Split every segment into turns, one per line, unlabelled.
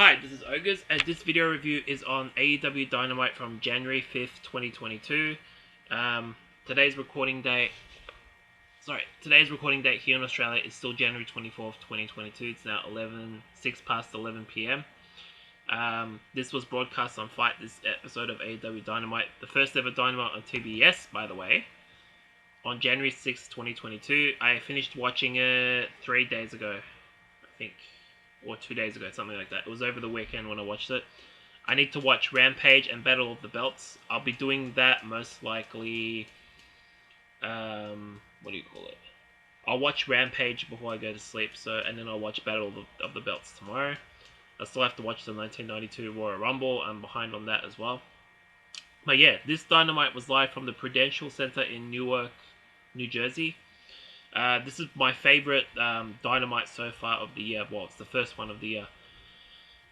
Hi, this is Ogres, and this video review is on AEW Dynamite from January 5th, 2022. Today's recording date here in Australia is still January 24th, 2022. It's now 6 past 11 p.m. This was broadcast on Fight, this episode of AEW Dynamite, the first ever Dynamite on TBS, by the way, on January 6th, 2022. I finished watching it 3 days ago, I think. Or 2 days ago, something like that. It was over the weekend when I watched it. I need to watch Rampage and Battle of the Belts. I'll be doing that most likely... what do you call it? I'll watch Rampage before I go to sleep, and then I'll watch Battle of the Belts tomorrow. I still have to watch the 1992 Royal Rumble. I'm behind on that as well. But yeah, this Dynamite was live from the Prudential Center in Newark, New Jersey. This is my favorite Dynamite so far of the year. Well, it's the first one of the year.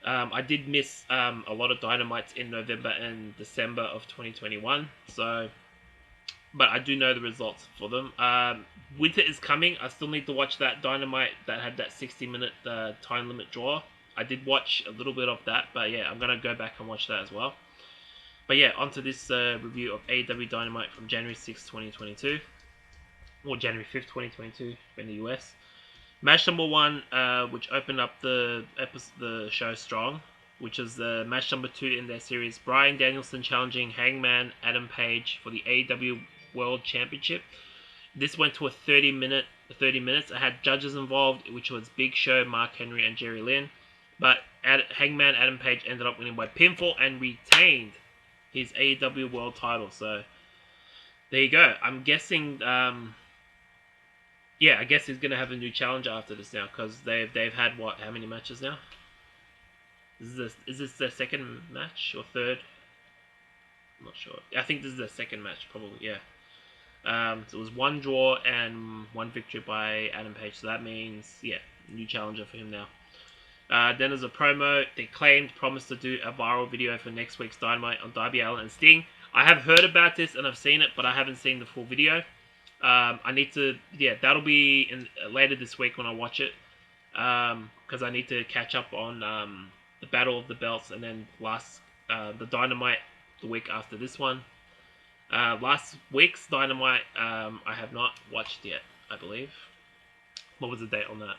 I did miss a lot of Dynamites in November and December of 2021. But I do know the results for them. Winter is coming. I still need to watch that Dynamite that had that 60-minute time limit draw. I did watch a little bit of that, but yeah, I'm going to go back and watch that as well. But yeah, onto this review of AEW Dynamite from January 6, 2022. Or January 5th, 2022 in the US. Match number 1, which opened up the show strong, which is match number 2 in their series. Bryan Danielson challenging Hangman Adam Page for the AEW World Championship. This went to 30 minutes. It had judges involved, which was Big Show, Mark Henry, and Jerry Lynn. But Hangman Adam Page ended up winning by pinfall and retained his AEW World title. So there you go. I'm guessing... yeah, I guess he's going to have a new challenger after this now, because they've had, how many matches now? Is this their second match, or third? I'm not sure. I think this is their second match, probably, yeah. So it was 1 draw and 1 victory by Adam Page, so that means, yeah, new challenger for him now. Then there's a promo. They promised to do a viral video for next week's Dynamite on Darby Allin and Sting. I have heard about this and I've seen it, but I haven't seen the full video. I need to, that'll be later this week when I watch it, because I need to catch up on the Battle of the Belts, and then the Dynamite the week after this one. Last week's Dynamite, I have not watched yet, I believe. What was the date on that?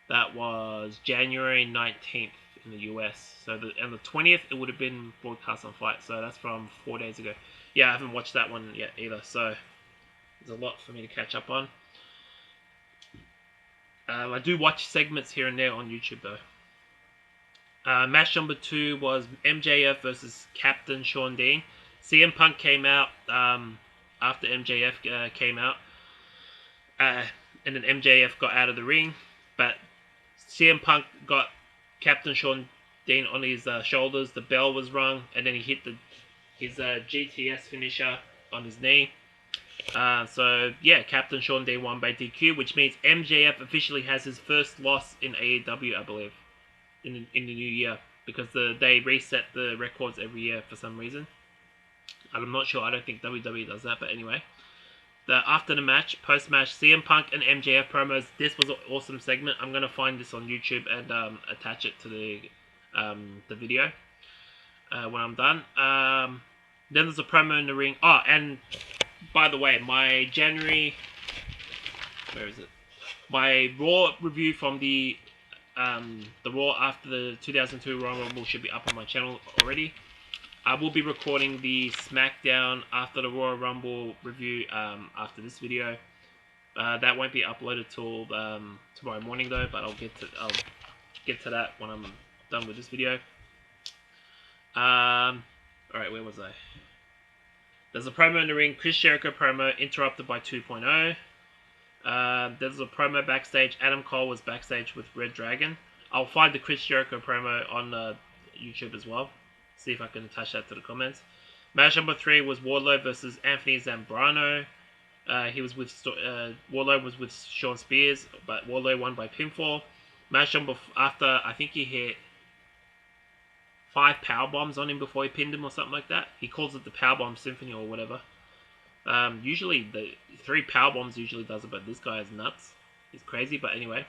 That was January 19th in the US. So on the 20th, it would have been broadcast on Fight, so that's from 4 days ago. Yeah, I haven't watched that one yet either, so... there's a lot for me to catch up on. I do watch segments here and there on YouTube though. Match number 2 was MJF versus Captain Shawn Dean. CM Punk came out after MJF came out. And then MJF got out of the ring. But CM Punk got Captain Shawn Dean on his shoulders. The bell was rung. And then he hit his GTS finisher on his knee. So yeah, Captain Shawn Dean won by DQ, which means MJF officially has his first loss in AEW, I believe, in the new year, because they reset the records every year for some reason. I'm not sure. I don't think WWE does that, but anyway. After the match, post-match, CM Punk and MJF promos. This was an awesome segment. I'm gonna find this on YouTube and attach it to the video when I'm done. Then there's a promo in the ring. Oh, and by the way, my January... where is it? My Raw review from the Raw after the 2002 Royal Rumble should be up on my channel already. I will be recording the SmackDown after the Royal Rumble review after this video. That won't be uploaded till tomorrow morning though, but I'll get to that when I'm done with this video. Alright, where was I? There's a promo in the ring, Chris Jericho promo, interrupted by 2.0. There's a promo backstage. Adam Cole was backstage with Red Dragon. I'll find the Chris Jericho promo on YouTube as well. See if I can attach that to the comments. Match number 3 was Wardlow versus Anthony Zambrano. Wardlow was with Shawn Spears, but Wardlow won by pinfall. Match number after, I think he hit 5 power bombs on him before he pinned him or something like that. He calls it the Powerbomb Symphony or whatever. Usually the 3 power bombs usually does it, but this guy is nuts. He's crazy, but anyway.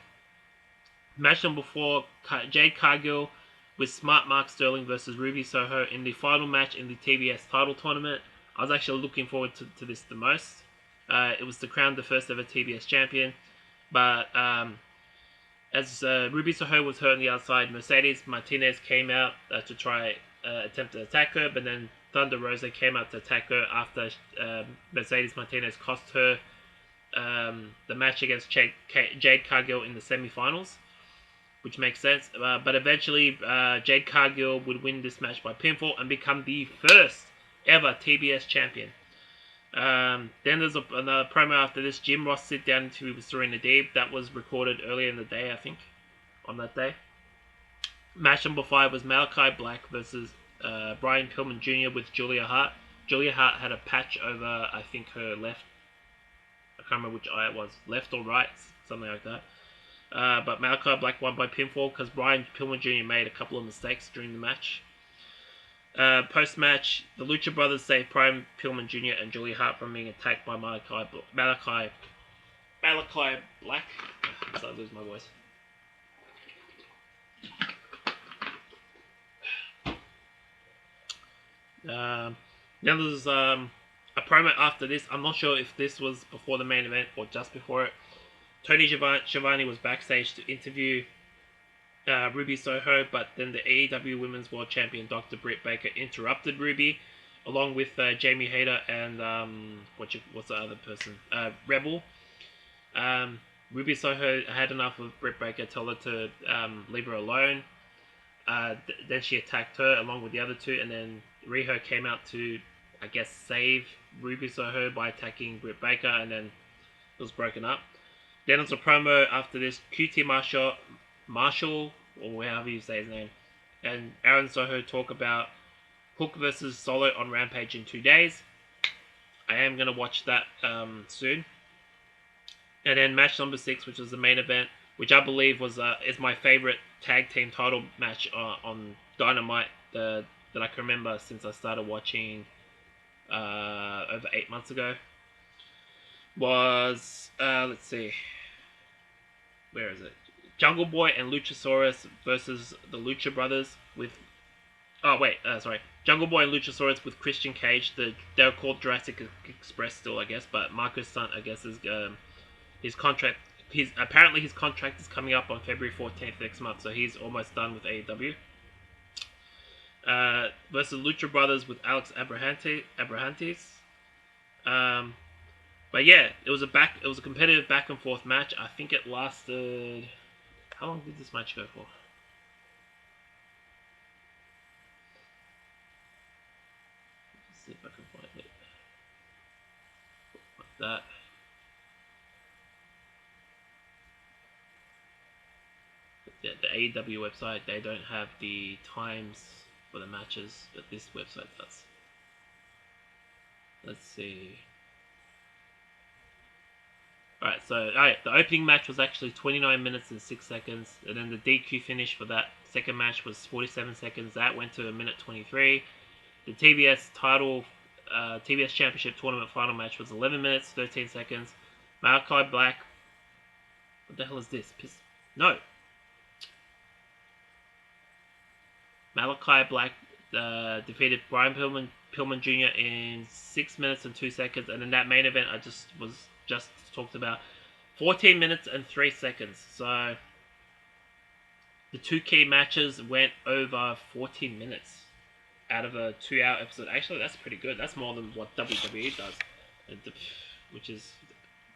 Match number 4, Jade Cargill with Smart Mark Sterling versus Ruby Soho in the final match in the TBS title tournament. I was actually looking forward to this the most. It was to crown the first ever TBS champion, but as Ruby Soho was hurt on the outside, Mercedes Martinez came out to try attempt to attack her, but then Thunder Rosa came out to attack her after Mercedes Martinez cost her the match against Jade Cargill in the semi-finals, which makes sense. But eventually, Jade Cargill would win this match by pinfall and become the first ever TBS champion. Then there's another promo after this. Jim Ross sit down interview with Serena Deeb. That was recorded earlier in the day, I think, on that day. Match number 5 was Malachi Black versus Brian Pillman Jr. with Julia Hart. Julia Hart had a patch over, I think, her left. I can't remember which eye it was, left or right, something like that. But Malachi Black won by pinfall because Brian Pillman Jr. made a couple of mistakes during the match. Post-match, the Lucha Brothers saved Brian Pillman Jr. and Julia Hart from being attacked by Malachi Black. I'm starting to lose my voice. Now there's a promo after this. I'm not sure if this was before the main event or just before it. Tony Schiavone was backstage to interview Ruby Soho, but then the AEW Women's World Champion Dr. Britt Baker interrupted Ruby, along with Jamie Hayter and what's the other person? Rebel. Ruby Soho had enough of Britt Baker, told her to leave her alone. Then she attacked her along with the other two, and then Riho came out to, I guess, save Ruby Soho by attacking Britt Baker, and then it was broken up. Then there's a promo after this. QT Marshall, or however you say his name, and Aaron Soho talk about Hook versus Solo on Rampage in 2 days. I am going to watch that soon. And then match number 6, which was the main event, which I believe was is my favorite tag team title match on Dynamite that I can remember since I started watching over 8 months ago. Was let's see, where is it? Jungle Boy and Luchasaurus versus the Lucha Brothers with Jungle Boy and Luchasaurus with Christian Cage. They're called Jurassic Express still, I guess, but Marcus Stunt, I guess, is his contract. Apparently his contract is coming up on February 14th next month, so he's almost done with AEW. Versus Lucha Brothers with Alex Abrahantes. But yeah, it was a competitive back and forth match. I think it lasted. How long did this match go for? Let's see if I can find it. Like that. But yeah, the AEW website, they don't have the times for the matches, but this website does. Let's see. Alright, so the opening match was actually 29 minutes and 6 seconds, and then the DQ finish for that second match was 47 seconds. That went to a minute 23. The TBS Championship Tournament final match was 11 minutes 13 seconds. Malachi Black. What the hell is this? No. Malachi Black defeated Brian Pillman Jr. in 6 minutes and 2 seconds, and in that main event I just talked about 14 minutes and 3 seconds. So the 2 key matches went over 14 minutes out of a 2-hour episode. Actually, that's pretty good. That's more than what WWE does, which is,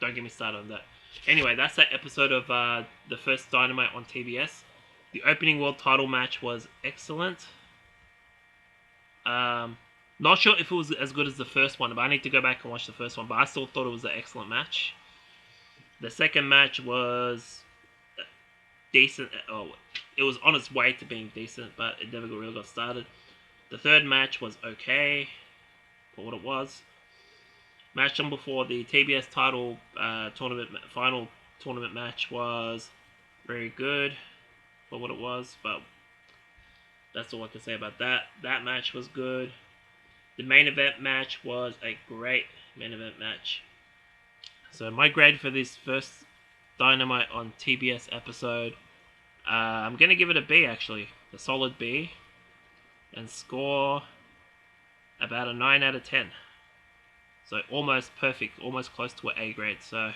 don't get me started on that. Anyway, that's that episode of the first Dynamite on TBS. The opening world title match was excellent. Not sure if it was as good as the first one, but I need to go back and watch the first one. But I still thought it was an excellent match. The second match was decent. Oh, it was on its way to being decent, but it never really got started. The third match was okay for what it was. Match number 4, the TBS title final tournament match, was very good for what it was, but that's all I can say about that. That match was good. The main event match was a great main event match. So my grade for this first Dynamite on TBS episode, I'm going to give it a B actually. a solid B, and score about a 9 out of 10. So almost perfect, almost close to an A grade. So,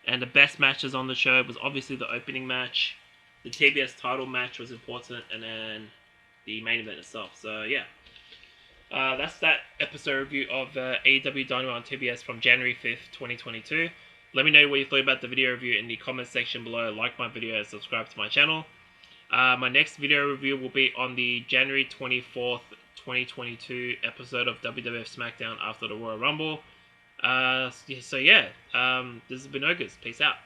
and the best matches on the show was obviously the opening match, the TBS title match was important, and then the main event itself. So yeah, that's that episode review of AEW Dynamite on TBS from January 5th, 2022. Let me know what you thought about the video review in the comment section below. Like my video and subscribe to my channel. My next video review will be on the January 24th, 2022 episode of WWF SmackDown after the Royal Rumble. So yeah, this has been Ogres. Peace out.